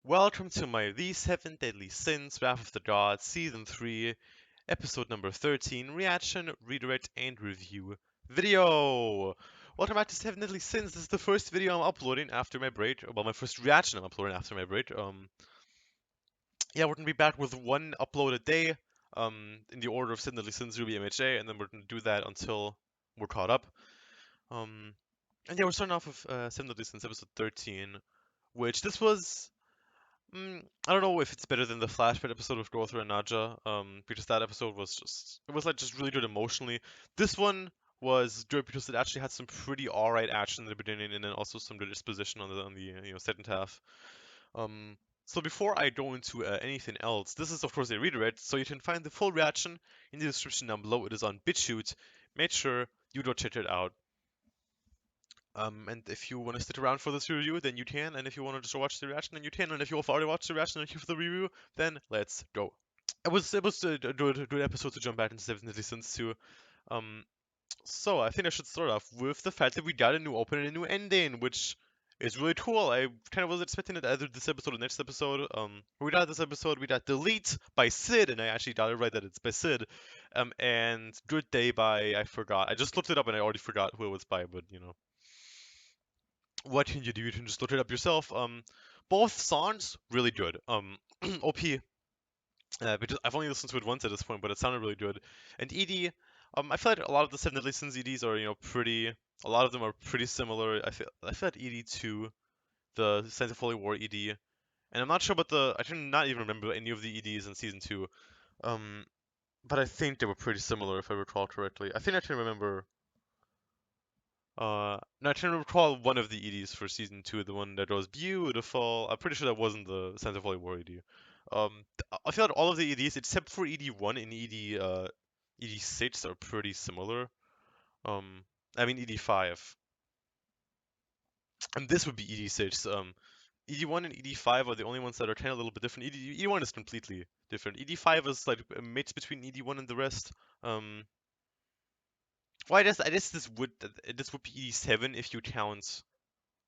Welcome to my The Seven Deadly Sins, Wrath of the Gods, Season 3, Episode number 13, Reaction, Redirect, and Review video! Welcome back to Seven Deadly Sins. This is the first video I'm uploading after my break. Well, my first reaction I'm uploading after my break. Yeah, we're gonna be back with one upload a day, in the order of Seven Deadly Sins, Ruby MHA, and then we're gonna do that until we're caught up. And yeah, we're starting off with Seven Deadly Sins, Episode 13, which this was I don't know if it's better than the flashback episode of Gotha and Naja, because that episode was just really good emotionally. This one was good because it actually had some pretty alright action in the beginning, and then also some good exposition on the second half. Um, so before I go into anything else, this is of course a redirect, so you can find the full reaction in the description down below. It is on BitChute. Make sure you go check it out. And if you want to stick around for this review, then you can. And if you want to just watch the reaction, then you can. And if you've already watched the reaction and here for the review, then let's go. It was a good episode to jump back into 70 Sins too. Um, so I think I should start off with the fact that we got a new opening and a new ending, which is really cool. I kind of was expecting it either this episode or next episode. We got this episode, we got Delete by Sid, and I actually got it right that it's by Sid. And Good Day by, I forgot. I just looked it up and I already forgot who it was by, but you know. What can you do? You can just look it up yourself. Both songs really good. OP. Because I've only listened to it once at this point, but it sounded really good. And ED, I feel like a lot of the Seven Deadly Sins EDs are pretty. A lot of them are pretty similar. I feel like ED to the Science of Holy War ED, and I'm not sure about I can not even remember any of the EDs in season two. Um, but I think they were pretty similar if I recall correctly. I think I can remember no, I can recall one of the EDs for season two, the one that was beautiful. I'm pretty sure that wasn't the Santa Fe War ED. I feel like all of the EDs except for ED1 and ED6 are pretty similar. Um, I mean ED5, and this would be ED6. ED1 and ED5 are the only ones that are kind of a little bit different. ED1 is completely different. ED5 is like a mix between ED1 and the rest. Um, well, I guess this would be ED7 if you count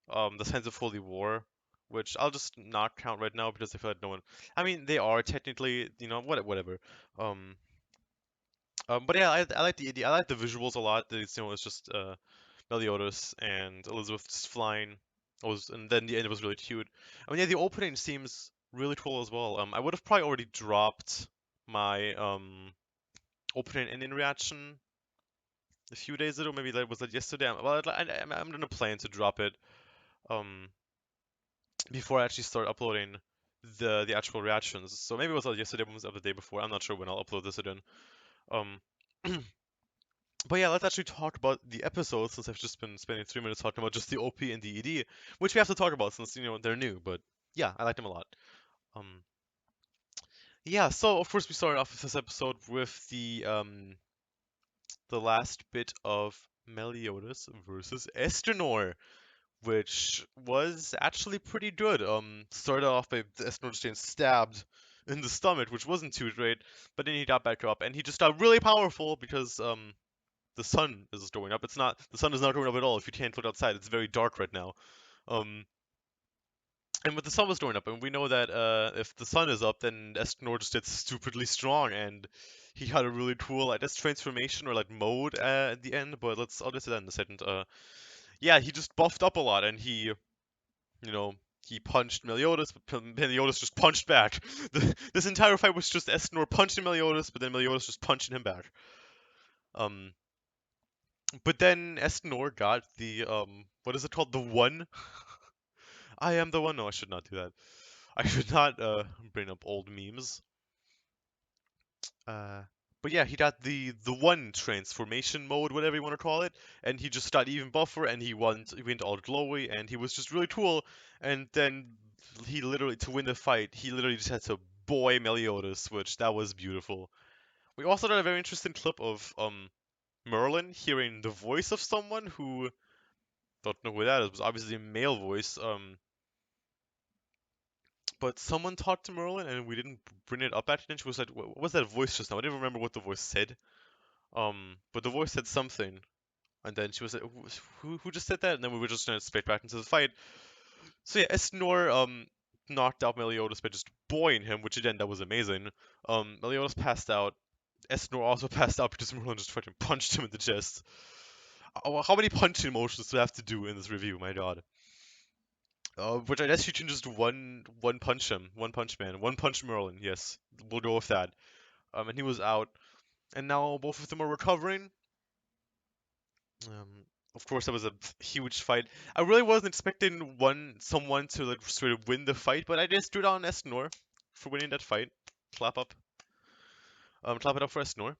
the Signs of Holy War, which I'll just not count right now because I feel like no one. I mean, they are technically, whatever. Um, but yeah, I like the idea. I like the visuals a lot. It's just Meliodas and Elizabeth just flying. And then the end was really cute. I mean, yeah, the opening seems really cool as well. I would have probably already dropped my opening and ending reaction a few days ago. Maybe that was like yesterday. I'm gonna plan to drop it. Um, Before I actually start uploading the actual reactions. So maybe it was yesterday, maybe it was the day before. I'm not sure when I'll upload this again. Um, but yeah, let's actually talk about the episodes since I've just been spending 3 minutes talking about just the OP and the ED, which we have to talk about since they're new. But yeah, I like them a lot. Um, yeah, so of course we started off with this episode with the last bit of Meliodas versus Escanor, which was actually pretty good. Started off by Escanor getting stabbed in the stomach, which wasn't too great, but then he got back up and he just got really powerful because the sun is going up. The sun is not going up at all if you can't look outside. It's very dark right now. Um, and with the sun was going up, and we know that if the sun is up, then Escanor just gets stupidly strong, and he had a really cool, I guess, transformation or like mode at the end. But I'll get to that in a second. Yeah, he just buffed up a lot, and you know, he punched Meliodas, but Meliodas just punched back. This entire fight was just Escanor punching Meliodas, but then Meliodas just punching him back. Um, but then Escanor got the what is it called? The one. I am the one. No, I should not do that. I should not bring up old memes. Uh, but yeah, he got the one transformation mode, whatever you want to call it, and he just got even buffer, and he went all glowy, and he was just really cool. And then he literally to win the fight, he literally just had to boy Meliodas, which that was beautiful. We also got a very interesting clip of Merlin hearing the voice of someone who don't know who that is. It was obviously a male voice. But someone talked to Merlin, and we didn't bring it up actually. And she was like, "What was that voice just now?" I didn't remember what the voice said. But the voice said something, and then she was like, "Who just said that?" And then we were just gonna straight back into the fight. So yeah, Esnor knocked out Meliodas by just boying him, which again, that was amazing. Meliodas passed out. Esnor also passed out because Merlin just fucking punched him in the chest. How many punching motions do I have to do in this review? My god. Which I guess you can just one punch him, one punch man, one punch Merlin. Yes, we'll go with that. And he was out, and now both of them are recovering. Of course, that was a huge fight. I really wasn't expecting someone to like sort of win the fight, but I just stood on Esnor for winning that fight. Clap up. Clap it up for Esnor.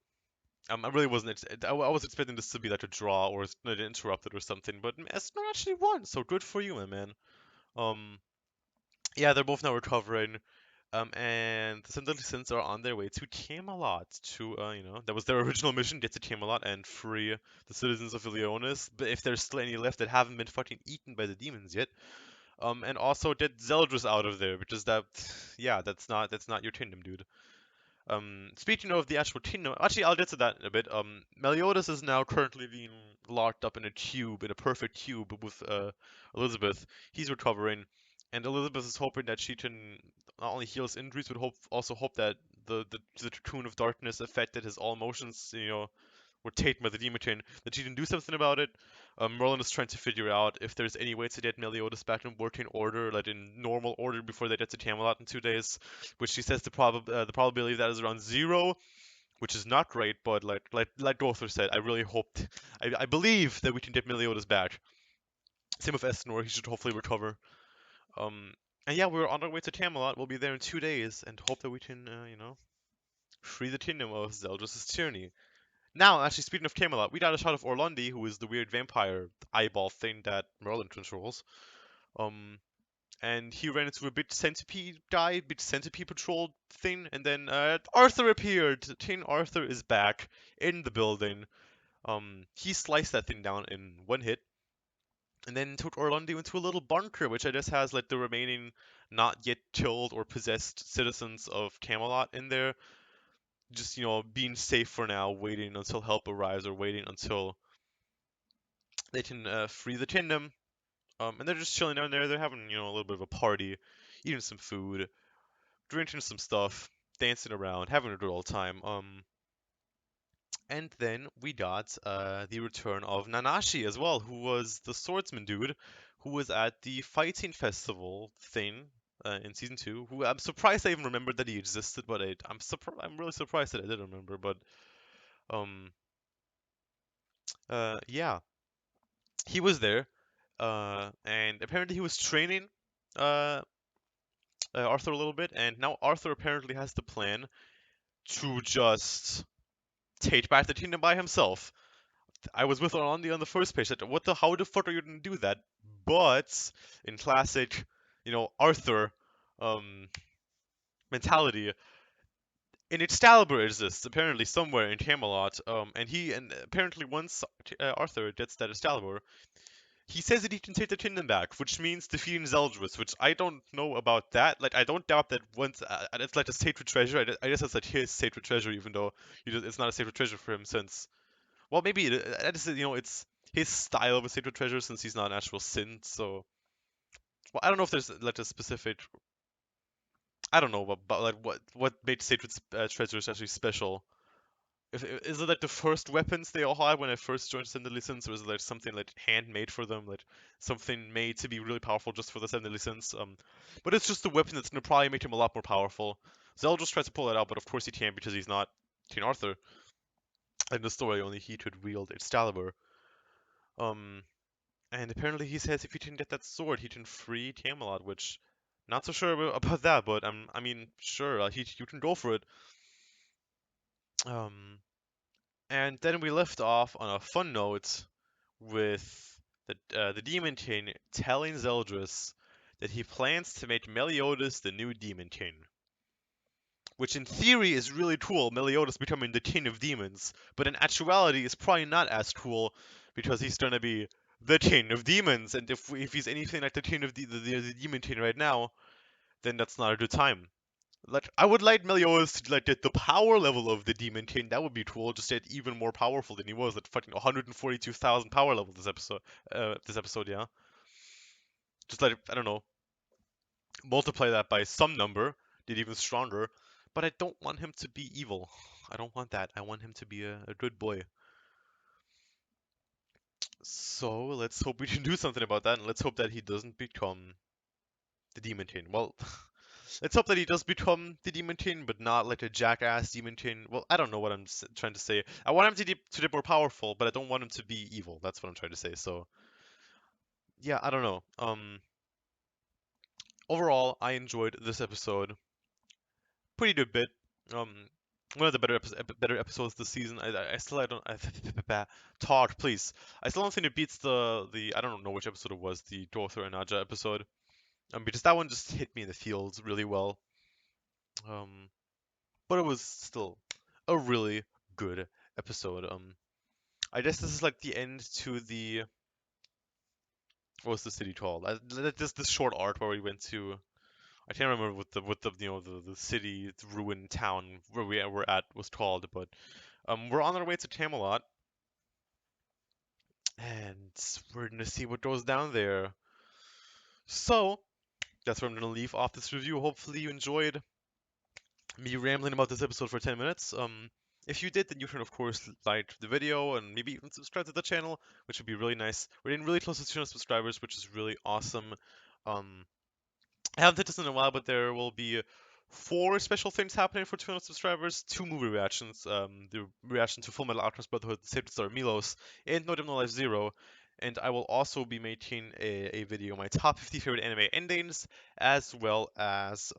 I really wasn't. I was expecting this to be like a draw or interrupted or something, but Esnor actually won. So good for you, my man. Um, yeah, they're both now recovering. And the Seven Sins are on their way to Camelot to, that was their original mission, get to Camelot and free the citizens of Leonis. But if there's still any left that haven't been fucking eaten by the demons yet, and also get Zeldris out of there, because yeah, that's not your kingdom, dude. Speaking of the actual kingdom, actually, I'll get to that in a bit. Meliodas is now currently being locked up in a cube, in a perfect cube with Elizabeth. He's recovering, and Elizabeth is hoping that she can not only heal his injuries, but also hope that the cocoon of darkness affected his all emotions, were taken by the demon chain, that she can do something about it. Merlin is trying to figure out if there's any way to get Meliodas back in working order, like in normal order before they get to Camelot in 2 days, which she says the probability of that is around 0, which is not great, but like Gothar said, I really hoped, I believe that we can get Meliodas back. Same with Esnor, he should hopefully recover. Um, and yeah, we're on our way to Camelot. We'll be there in 2 days, and hope that we can, free the kingdom of Zeldris' tyranny. Now, actually, speaking of Camelot, we got a shot of Orlandi, who is the weird vampire eyeball thing that Merlin controls. Um, and he ran into a big centipede guy, big centipede patrol thing, and then Arthur appeared. King Arthur is back in the building. He sliced that thing down in one hit, and then took Orlandi into a little bunker, which I guess has like the remaining not yet killed or possessed citizens of Camelot in there. Just, being safe for now, waiting until help arrives or waiting until they can free the kingdom. And they're just chilling down there. They're having, a little bit of a party, eating some food, drinking some stuff, dancing around, having a good old time. And then we got the return of Nanashi as well, who was the swordsman dude, who was at the fighting festival thing in season 2. Who I'm surprised I even remembered that he existed, but I'm really surprised that I did remember. But um, yeah, he was there, and apparently he was training uh, Arthur a little bit, and now Arthur apparently has the plan to just take back the kingdom by himself. I was with Orlandi on the first page. That how the fuck are you gonna do that? But in classic, Arthur um, mentality, an Excalibur exists apparently somewhere in Camelot. And apparently once Arthur gets that Excalibur, he says that he can take the kingdom back, which means defeating Zeldris, which I don't know about that. Like, I don't doubt that once it's like a sacred treasure. I guess it's like his sacred treasure, even though it's not a sacred treasure for him since. Well, maybe it's his style of a sacred treasure since he's not an actual sin. So, well, I don't know if there's like a specific. I don't know, but like what made sacred treasures actually special. Is it like the first weapons they all had when I first joined Seven Deadly Sins, or is it like something like handmade for them, like something made to be really powerful just for the Seven Deadly Sins? But it's just the weapon that's gonna probably make him a lot more powerful. Zeldris tries to pull it out, but of course he can't because he's not King Arthur. In the story, only he could wield Excalibur. Um, and apparently he says if he can get that sword, he can free Camelot, which not so sure about that, but I mean, sure, you can go for it. Um, And then we left off on a fun note with the Demon King telling Zeldris that he plans to make Meliodas the new Demon King. Which in theory is really cool, Meliodas becoming the King of Demons, but in actuality is probably not as cool because he's gonna be the King of Demons, and if he's anything like the King of the Demon King right now, then that's not a good time. Like, I would like Meliodas to like get the power level of the Demon King. That would be cool. Just get even more powerful than he was. At fucking 142,000 power level this episode. Yeah. Just like I don't know. multiply that by some number, did even stronger. But I don't want him to be evil. I don't want that. I want him to be a good boy. So let's hope we can do something about that, and let's hope that he doesn't become the Demon King. Well, let's hope that he does become the Demon King, but not like a jackass Demon King. Well, I don't know what I'm trying to say. I want him to get more powerful, but I don't want him to be evil. That's what I'm trying to say. So yeah, I don't know. Overall, I enjoyed this episode pretty good bit. Um, one of the better episodes this season. I still I don't Todd, please. I still don't think it beats the I don't know which episode it was, the Dothraki and Naja episode. Because that one just hit me in the feels really well. Um, but it was still a really good episode. I guess this is like the end to the what's the city called? Just this short arc where we went to. I can't remember what the the city, the ruined town where we were at was called, but we're on our way to Camelot, and we're gonna see what goes down there. So that's where I'm gonna leave off this review. Hopefully you enjoyed me rambling about this episode for 10 minutes. If you did, then you can of course like the video and maybe even subscribe to the channel, which would be really nice. We're getting really close to 200 subscribers, which is really awesome. Um, I haven't hit this in a while, but there will be four special things happening for 200 subscribers. Two movie reactions. The reaction to Full Metal Alchemist Brotherhood, Save the Star Milos, and No Dim No Life Zero. And I will also be making a video, my top 50 favorite anime endings, as well as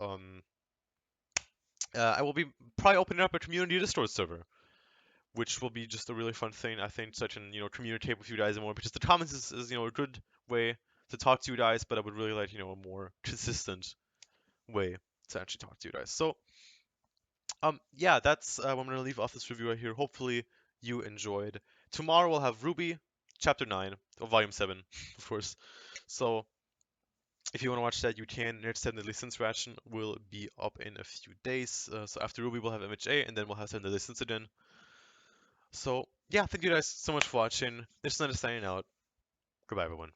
I will be probably opening up a community Discord server, which will be just a really fun thing. I think such an communicate with you guys more because the comments is a good way to talk to you guys, but I would really like a more consistent way to actually talk to you guys. So yeah, that's what I'm gonna leave off this review right here. Hopefully you enjoyed. Tomorrow we'll have Ruby, Chapter 9 of Volume 7, of course. So if you want to watch that, you can. Next 7 Deadly Sins reaction will be up in a few days. So after Ruby, we'll have MHA, and then we'll have 7 Deadly Sins again. So yeah, thank you guys so much for watching. This is Nana signing out. Goodbye, everyone.